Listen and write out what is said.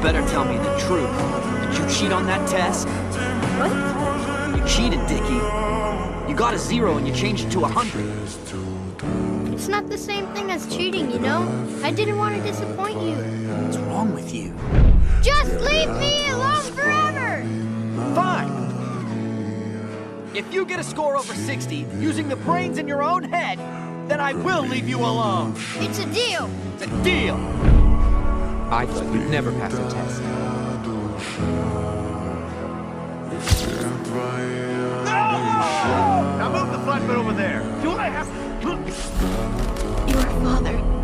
better tell me the truth. Did you cheat on that test? What? You cheated, Dicky. You got a 0 and you changed it to 100. It's not the same thing as cheating, you know? I didn't want to disappoint you. What's wrong with you? Just leave me alone forever! Fine. If you get a score over 60 using the brains in your own head, then I will leave you alone. It's a deal. It's a deal. I thought you'd never pass a test. Now move the flatbed over there. Do I have to... Your father.